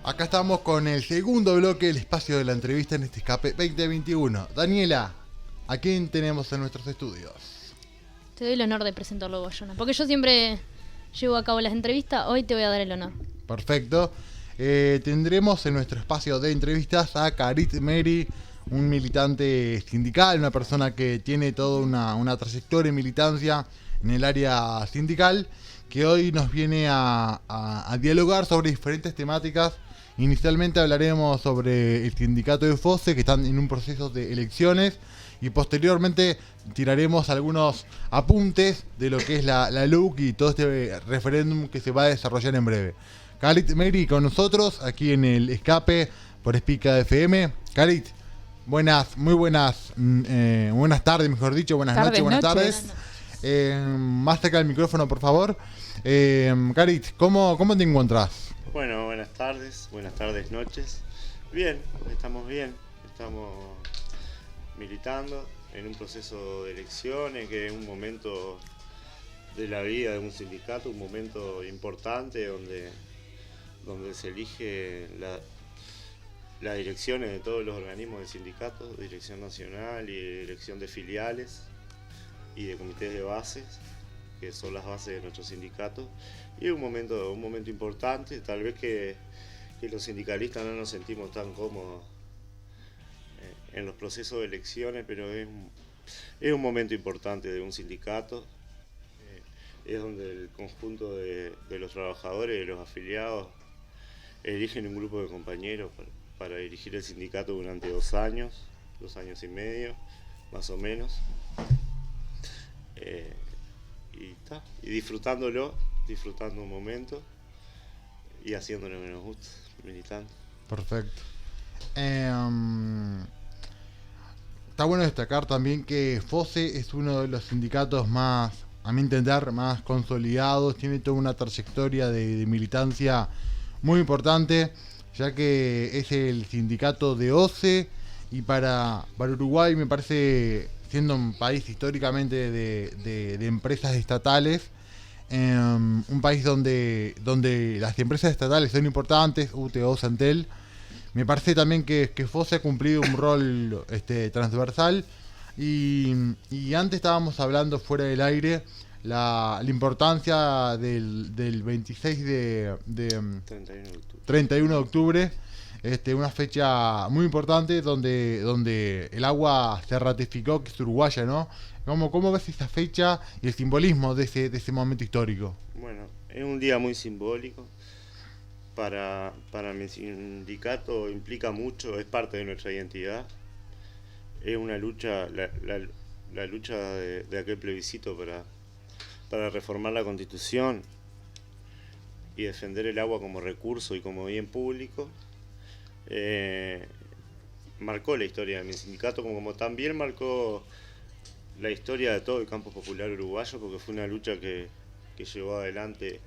Acá estamos con el segundo bloque del espacio de la entrevista en este escape 2021. Daniela, ¿a quién tenemos en nuestros estudios? Te doy el honor de presentarlo vos, Jonah, porque yo siempre llevo a cabo las entrevistas, hoy te voy a dar el honor. Perfecto. Tendremos en nuestro espacio de entrevistas a Karit Meri, un militante sindical, una persona que tiene toda una trayectoria en militancia en el área sindical, que hoy nos viene a dialogar sobre diferentes temáticas. Inicialmente hablaremos sobre el sindicato de FOSE, que están en un proceso de elecciones, y posteriormente tiraremos algunos apuntes de lo que es la LUC y todo este referéndum que se va a desarrollar en breve. Karit Meri con nosotros, aquí en el escape por Espica FM. Karit, muy buenas tardes, mejor dicho, buenas noches, buenas tardes. Más cerca del micrófono, por favor. Karit, ¿cómo te encuentras? Bueno, buenas tardes, noches. Bien, estamos militando en un proceso de elecciones, que es un momento de la vida de un sindicato, un momento importante donde se elige las direcciones de todos los organismos de sindicatos, dirección nacional y dirección de filiales y de comités de bases, que son las bases de nuestro sindicato. Y es un momento importante, tal vez que los sindicalistas no nos sentimos tan cómodos en los procesos de elecciones, pero es un momento importante de un sindicato. Es donde el conjunto de los trabajadores, de los afiliados, eligen un grupo de compañeros para dirigir el sindicato durante 2 años y medio, más o menos. Y disfrutando un momento y haciendo lo que nos gusta, militando. Perfecto. Está bueno destacar también que FOSE es uno de los sindicatos más, a mi entender, más consolidados, tiene toda una trayectoria de militancia muy importante, ya que es el sindicato de OCE, y para Uruguay me parece, siendo un país históricamente de empresas estatales, un país donde las empresas estatales son importantes, UTO, Santel. Me parece también que FOSE ha cumplido un rol transversal, y antes estábamos hablando fuera del aire la importancia del 26 de 31 de octubre, una fecha muy importante donde el agua se ratificó que es uruguaya, ¿no? ¿Cómo ves esa fecha y el simbolismo de ese momento histórico? Bueno, es un día muy simbólico. Para mi sindicato implica mucho, es parte de nuestra identidad. Es una lucha, la lucha de aquel plebiscito para reformar la Constitución y defender el agua como recurso y como bien público. Marcó la historia de mi sindicato, como también marcó la historia de todo el campo popular uruguayo, porque fue una lucha que llevó adelante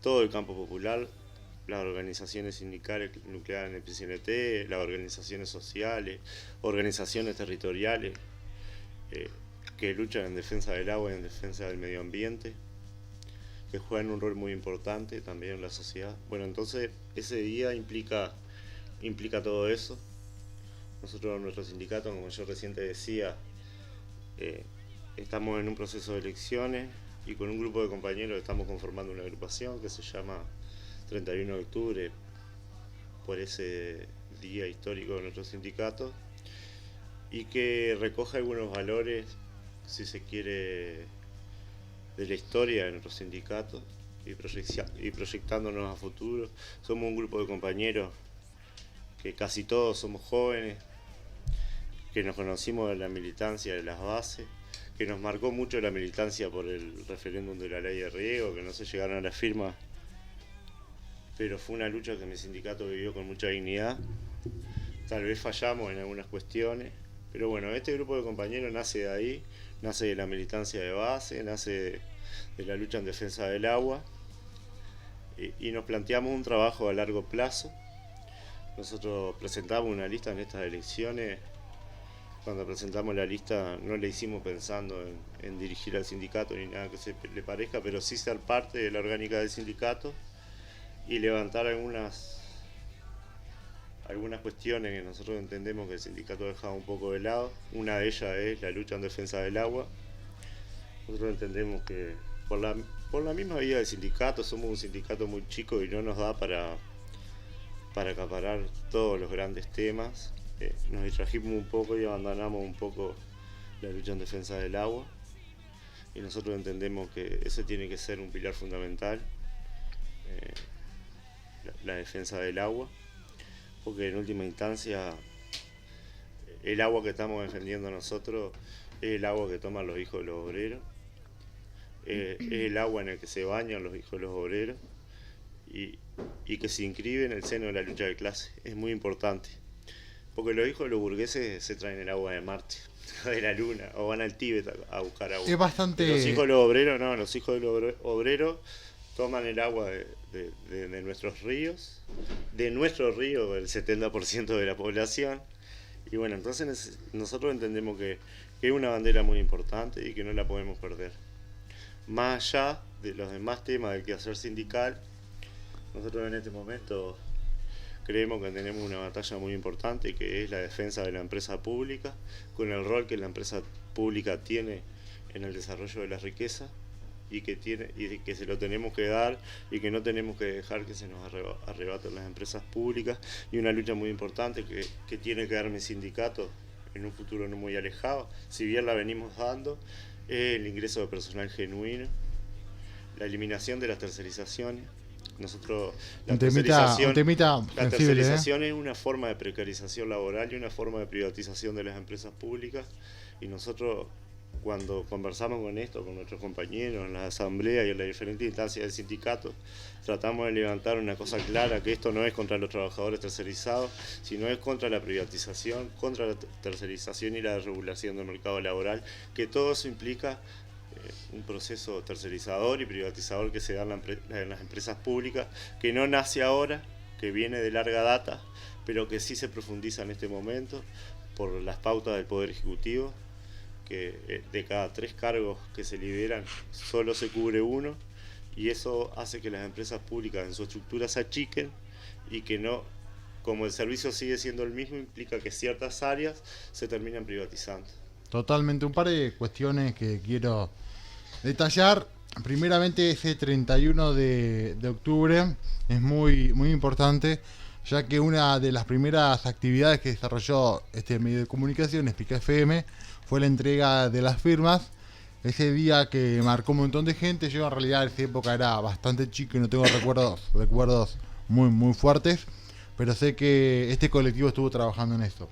todo el campo popular, las organizaciones sindicales nucleares en el PCNT, las organizaciones sociales, organizaciones territoriales que luchan en defensa del agua y en defensa del medio ambiente, que juegan un rol muy importante también en la sociedad. Bueno, entonces ese día implica todo eso. Nosotros, nuestro sindicato, como yo recién te decía, estamos en un proceso de elecciones y con un grupo de compañeros estamos conformando una agrupación que se llama 31 de octubre, por ese día histórico de nuestro sindicato, y que recoge algunos valores, si se quiere, de la historia de nuestro sindicato y proyectándonos a futuro. Somos un grupo de compañeros que casi todos somos jóvenes, que nos conocimos de la militancia de las bases, que nos marcó mucho la militancia por el referéndum de la ley de riego, que no se llegaron a las firmas, pero fue una lucha que mi sindicato vivió con mucha dignidad. Tal vez fallamos en algunas cuestiones, pero bueno, este grupo de compañeros nace de ahí, nace de la militancia de base, nace de la lucha en defensa del agua, y nos planteamos un trabajo a largo plazo. Nosotros presentamos una lista en estas elecciones. Cuando presentamos la lista no la hicimos pensando en dirigir al sindicato ni nada que se le parezca, pero sí ser parte de la orgánica del sindicato y levantar algunas algunas cuestiones que nosotros entendemos que el sindicato ha dejado un poco de lado. Una de ellas es la lucha en defensa del agua. Nosotros entendemos que por la misma vía del sindicato, somos un sindicato muy chico y no nos da para acaparar todos los grandes temas. Nos distrajimos un poco y abandonamos un poco la lucha en defensa del agua. Y nosotros entendemos que ese tiene que ser un pilar fundamental, la defensa del agua, porque en última instancia el agua que estamos defendiendo nosotros es el agua que toman los hijos de los obreros, es el agua en el que se bañan los hijos de los obreros y que se inscribe en el seno de la lucha de clase. Es muy importante, porque los hijos de los burgueses se traen el agua de Marte, de la luna, o van al Tíbet a buscar agua. Es bastante... Los hijos de los obreros no, los hijos de los obreros toman el agua de nuestros ríos, el 70% de la población. Y bueno, entonces nosotros entendemos que es una bandera muy importante y que no la podemos perder. Más allá de los demás temas del quehacer sindical, nosotros en este momento creemos que tenemos una batalla muy importante, que es la defensa de la empresa pública, con el rol que la empresa pública tiene en el desarrollo de la riqueza y que se lo tenemos que dar y que no tenemos que dejar que se nos arrebaten las empresas públicas, y una lucha muy importante que tiene que dar mi sindicato en un futuro no muy alejado, si bien la venimos dando, es el ingreso de personal genuino, la eliminación de las tercerizaciones. Nosotros, la tercerización es una forma de precarización laboral y una forma de privatización de las empresas públicas, y nosotros, cuando conversamos con nuestros compañeros en la asamblea y en las diferentes instancias del sindicato, tratamos de levantar una cosa clara, que esto no es contra los trabajadores tercerizados, sino es contra la privatización, contra la tercerización y la desregulación del mercado laboral, que todo eso implica un proceso tercerizador y privatizador que se da en las empresas públicas, que no nace ahora, que viene de larga data, pero que sí se profundiza en este momento por las pautas del Poder Ejecutivo, que de cada 3 cargos que se liberan solo se cubre uno, y eso hace que las empresas públicas en su estructura se achiquen, y que no, como el servicio sigue siendo el mismo, implica que ciertas áreas se terminan privatizando. Totalmente, un par de cuestiones que quiero detallar. Primeramente, ese 31 de octubre es muy, muy importante, ya que una de las primeras actividades que desarrolló este medio de comunicación, Espica FM, fue la entrega de las firmas. Ese día que marcó un montón de gente. Yo en realidad en esa época era bastante chico y no tengo recuerdos muy, muy fuertes, pero sé que este colectivo estuvo trabajando en eso.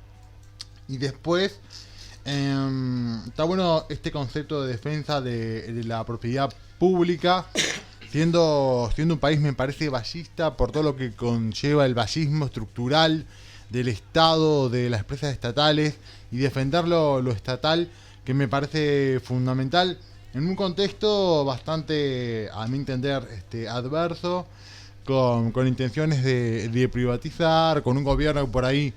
Y después está bueno este concepto de defensa de la propiedad pública, siendo un país, me parece, ballista por todo lo que conlleva el vallismo estructural del Estado, de las empresas estatales, y defender lo estatal, que me parece fundamental en un contexto bastante, a mi entender, adverso, con intenciones de privatizar, con un gobierno que por ahí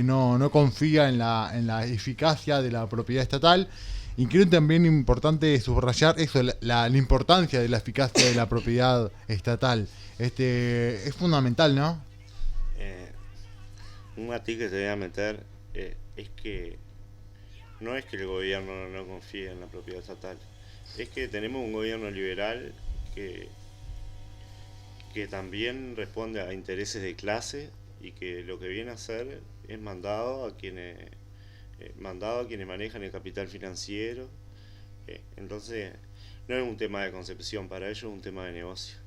no confía en la eficacia de la propiedad estatal. Y creo también importante subrayar eso, la importancia de la eficacia de la propiedad estatal. Es fundamental, ¿no? Un matiz que te voy a meter es que no es que el gobierno no confíe en la propiedad estatal, es que tenemos un gobierno liberal que también responde a intereses de clase, y que lo que viene a hacer es mandado a quienes manejan el capital financiero. Entonces no es un tema de concepción, para ellos es un tema de negocio,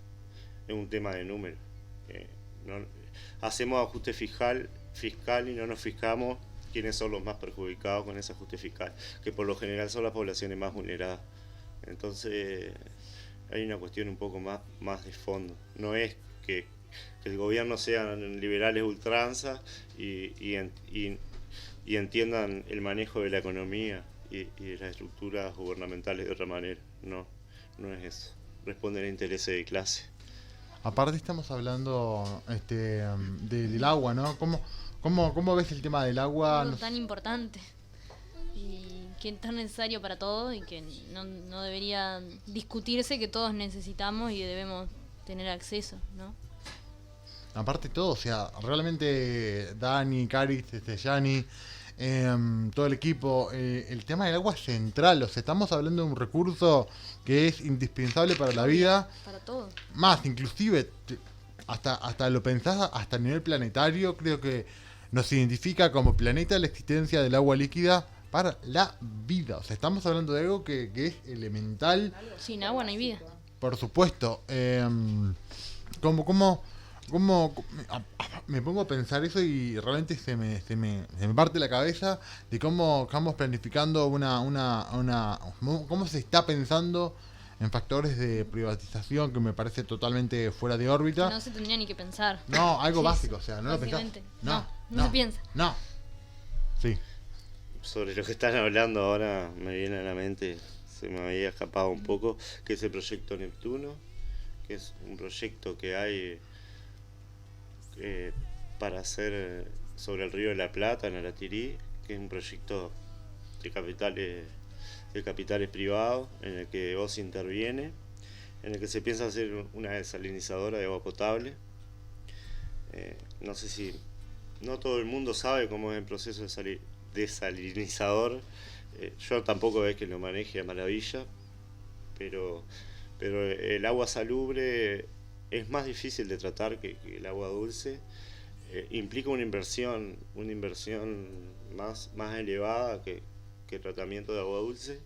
es un tema de número. Hacemos ajuste fiscal y no nos fijamos quiénes son los más perjudicados con ese ajuste fiscal, que por lo general son las poblaciones más vulneradas. Entonces hay una cuestión un poco más de fondo. No es que el gobierno sean liberales ultranza y entiendan el manejo de la economía y de las estructuras gubernamentales de otra manera. No es eso. Responden a intereses de clase. Aparte estamos hablando del agua, ¿no? ¿Cómo ves el tema del agua? Algo tan importante y que es tan necesario para todos, y que no debería discutirse, que todos necesitamos y debemos tener acceso, ¿no? aparte todo, o sea, realmente Dani, Caris, Yani, todo el equipo, el tema del agua es central, o sea, estamos hablando de un recurso que es indispensable para la vida, Para todo. más inclusive, hasta lo pensás, hasta a nivel planetario, creo que nos identifica como planeta la existencia del agua líquida para la vida, o sea, estamos hablando de algo que es elemental. Sin agua no hay vida. Por supuesto. ¿Cómo, cómo- me pongo a pensar eso y realmente se me parte la cabeza de cómo estamos planificando cómo se está pensando en factores de privatización que me parece totalmente fuera de órbita. No se tendría ni que pensar. No, algo Sí, básico, o sea, no lo pensás. básicamente. No se piensa. No. Sí. Sobre lo que están hablando ahora me viene a la mente, se me había escapado un poco, que es el proyecto Neptuno, que es un proyecto que hay para hacer sobre el río de la Plata, en Aratirí, que es un proyecto de capitales privados, en el que OSI interviene, en el que se piensa hacer una desalinizadora de agua potable. No sé si... No todo el mundo sabe cómo es el proceso de desalinizador. Yo tampoco es que lo maneje a maravilla, pero el agua salubre es más difícil de tratar que el agua dulce. Implica una inversión más elevada que el tratamiento de agua dulce.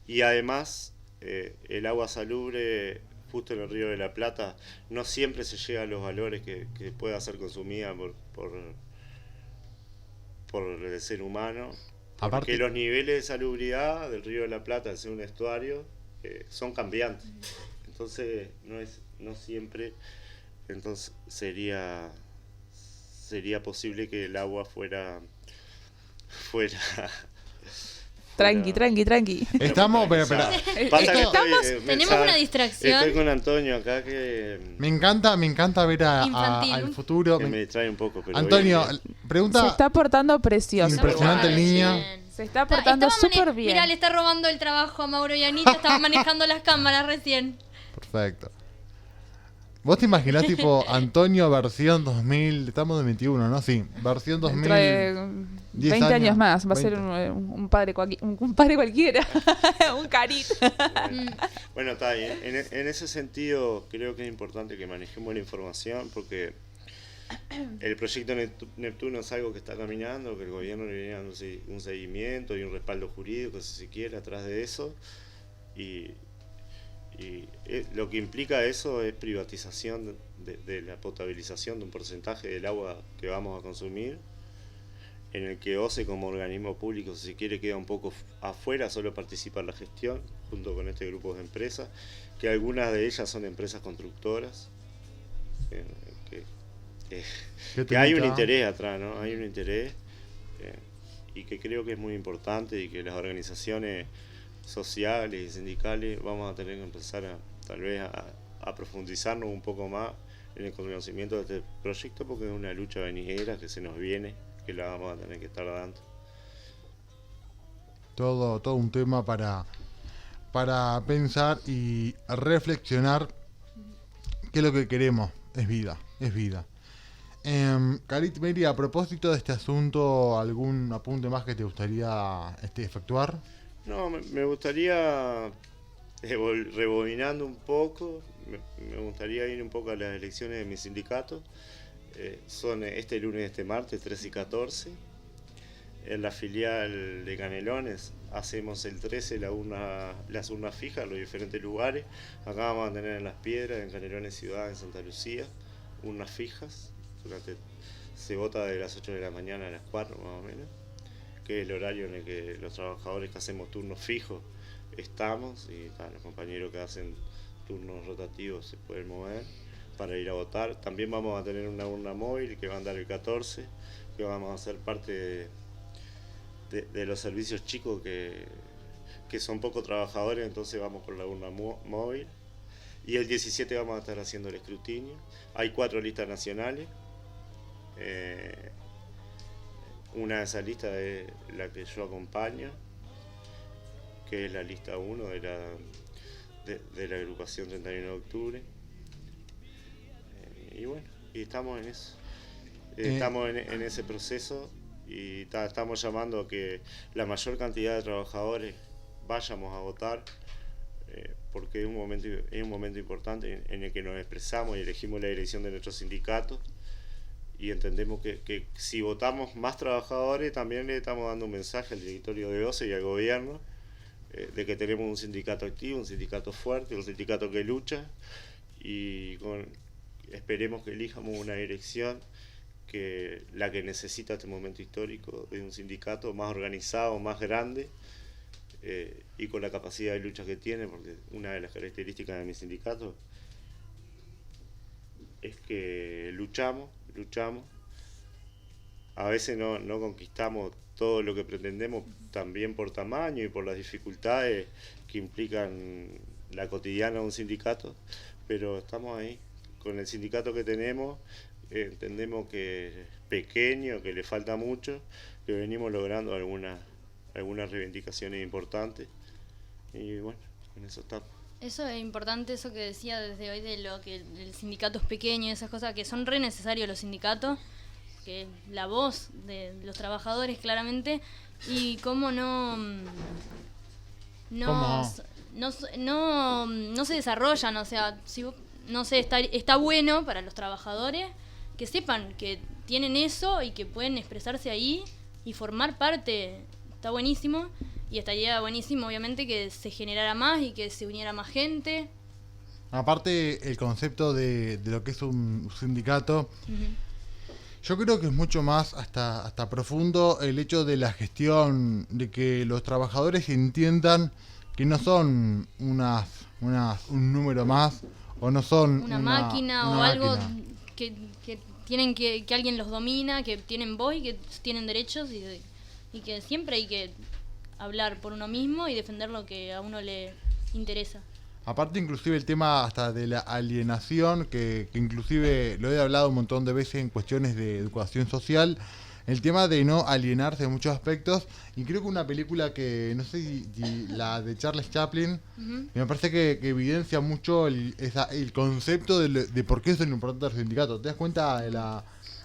Y además, el agua salubre, justo en el Río de la Plata, no siempre se llega a los valores que pueda ser consumida por el ser humano. Porque Aparte, los niveles de salubridad del Río de la Plata, al ser un estuario, son cambiantes. Entonces, no siempre, entonces sería posible que el agua fuera Tranqui. estamos, pero, Pasa que Tenemos una distracción. Estoy con Antonio acá que me encanta ver Infantil. al futuro. me distrae un poco. Pero Antonio, bien. Se pregunta. está portando precioso. Impresionante el niño. Se está portando súper bien. Mira, le está robando el trabajo a Mauro y Anita. Estaban manejando las cámaras recién. Perfecto. ¿Vos te imaginás tipo Antonio versión 2000, estamos en 21, ¿no? Sí, versión 2000. Dentro de 10 20 años más. Va a 20. ser un padre un padre cualquiera. Un carito. Bueno, está bien. En ese sentido, creo que es importante que manejemos la información porque el proyecto Neptuno es algo que está caminando, que el gobierno le viene dando un seguimiento y un respaldo jurídico, si se quiere, atrás de eso. Y lo que implica eso es privatización de la potabilización de un porcentaje del agua que vamos a consumir, en el que OCE como organismo público, si se quiere, queda un poco afuera, solo participa en la gestión, junto con este grupo de empresas, que algunas de ellas son empresas constructoras, que hay un interés atrás, ¿no? Hay un interés, y que creo que es muy importante y que las organizaciones sociales y sindicales vamos a tener que empezar tal vez a profundizarnos un poco más en el conocimiento de este proyecto, porque es una lucha venidera que se nos viene, que la vamos a tener que estar dando. Todo un tema para pensar y reflexionar qué es lo que queremos. Es vida. Carit, Mary, a propósito de este asunto, ¿algún apunte más que te gustaría efectuar? No, me gustaría, rebobinando un poco, me gustaría ir un poco a las elecciones de mi sindicato. Son este lunes y este martes, 13 y 14. En la filial de Canelones hacemos el 13 las urnas fijas en los diferentes lugares. Acá vamos a tener en Las Piedras, en Canelones Ciudad, en Santa Lucía, urnas fijas. Se vota de las 8 de la mañana a las 4 más o menos, que es el horario en el que los trabajadores que hacemos turnos fijos estamos, y los compañeros que hacen turnos rotativos se pueden mover para ir a votar. También vamos a tener una urna móvil que va a andar el 14, que vamos a ser parte de los servicios chicos que son poco trabajadores, entonces vamos con la urna móvil. Y el 17 vamos a estar haciendo el escrutinio. Hay 4 listas nacionales. Una de esas listas es la que yo acompaño, que es la lista 1 de la agrupación 31 de octubre. Y bueno, Y estamos en eso. Estamos en ese proceso y estamos llamando a que la mayor cantidad de trabajadores vayamos a votar, porque es un momento importante en el que nos expresamos y elegimos la dirección de nuestro sindicato, y entendemos que si votamos más trabajadores también le estamos dando un mensaje al directorio de OCE y al gobierno, de que tenemos un sindicato activo, un sindicato fuerte, un sindicato que lucha, y esperemos que elijamos una dirección que la que necesita este momento histórico, de un sindicato más organizado, más grande, y con la capacidad de lucha que tiene, porque una de las características de mi sindicato es que luchamos, a veces no conquistamos todo lo que pretendemos, también por tamaño y por las dificultades que implican la cotidiana de un sindicato, pero estamos ahí, con el sindicato que tenemos, entendemos que es pequeño, que le falta mucho, que venimos logrando algunas reivindicaciones importantes, y bueno, con eso estamos. Eso es importante, eso que decía desde hoy de lo que el sindicato es pequeño y esas cosas, que son re necesarios los sindicatos, que es la voz de los trabajadores claramente, y cómo no se desarrollan, o sea, no sé, está bueno para los trabajadores que sepan que tienen eso y que pueden expresarse ahí y formar parte. Está buenísimo, y estaría buenísimo obviamente que se generara más y que se uniera más gente. Aparte, el concepto de lo que es un sindicato, Uh-huh. yo creo que es mucho más hasta profundo el hecho de la gestión, de que los trabajadores entiendan que no son un número más, o no son una máquina o algo máquina. que tienen que alguien los domina, que tienen voz y que tienen derechos, y que siempre hay que hablar por uno mismo y defender lo que a uno le interesa. Aparte, inclusive el tema hasta de la alienación, que inclusive lo he hablado un montón de veces en cuestiones de educación social, el tema de no alienarse en muchos aspectos, y creo que una película que, no sé si la de Charles Chaplin, Uh-huh. me parece que evidencia mucho el concepto de por qué son importantes los sindicatos. ¿Te das cuenta de la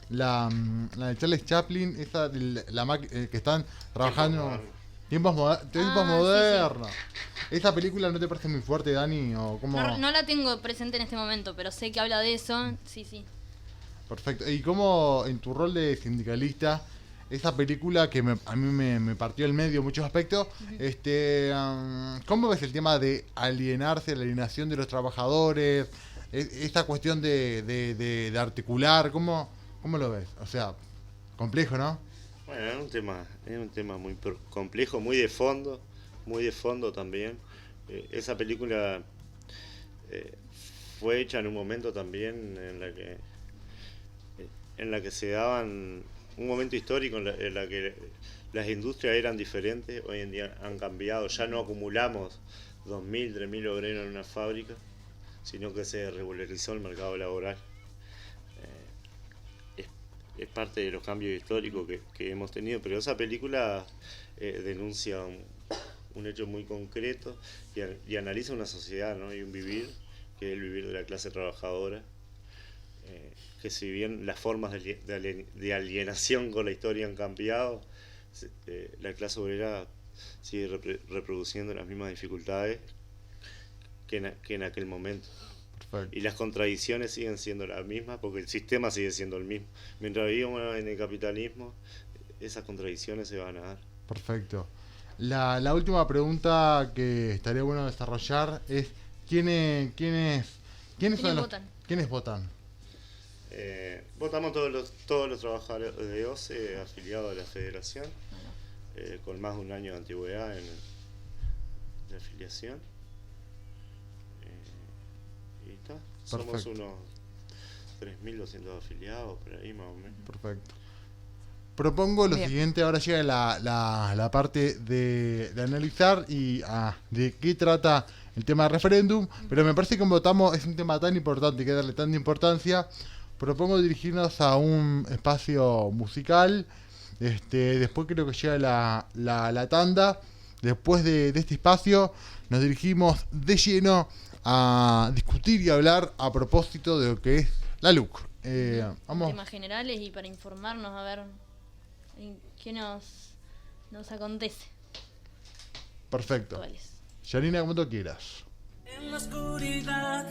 de Charles Chaplin, esa que están trabajando tiempos modernos? Sí. ¿Esa película no te parece muy fuerte, Dani? ¿O cómo? No la tengo presente en este momento, pero sé que habla de eso. Sí. Perfecto. ¿Y cómo, en tu rol de sindicalista, esa película que a mí me partió el medio en muchos aspectos, uh-huh, ¿cómo ves el tema de alienarse, la alienación de los trabajadores, esta cuestión de articular? ¿Cómo lo ves? O sea, complejo, ¿no? Bueno, es un tema muy complejo, muy de fondo también. Esa película fue hecha en un momento también en la que se daban un momento histórico en la que las industrias eran diferentes. Hoy en día han cambiado, ya no acumulamos 2.000, 3.000 obreros en una fábrica, sino que se regularizó el mercado laboral. Es parte de los cambios históricos que hemos tenido, pero esa película denuncia un hecho muy concreto y analiza una sociedad, ¿no? Y un vivir, que es el vivir de la clase trabajadora, que si bien las formas de alienación con la historia han cambiado, la clase obrera sigue reproduciendo las mismas dificultades que en aquel momento. Perfecto. Y las contradicciones siguen siendo las mismas porque el sistema sigue siendo el mismo. Mientras vivimos en el capitalismo, esas contradicciones se van a dar. Perfecto. La última pregunta que estaría bueno desarrollar es ¿quiénes votan? ¿Quiénes votan? Votamos todos los trabajadores de OCE afiliados a la federación, con más de un año de antigüedad de afiliación. Y está, somos unos 3.200 afiliados, por ahí más o menos. Perfecto. Propongo lo siguiente, ahora llega la parte de analizar y de qué trata el tema del referéndum, pero me parece que como votamos es un tema tan importante, hay que darle tanta importancia. Propongo dirigirnos a un espacio musical, después creo que llega la tanda. Después de este espacio nos dirigimos de lleno a discutir y hablar a propósito de lo que es la LUC. Vamos. Temas generales y para informarnos a ver en qué nos acontece. Perfecto. Actuales. Yanina, como tú quieras. En la oscuridad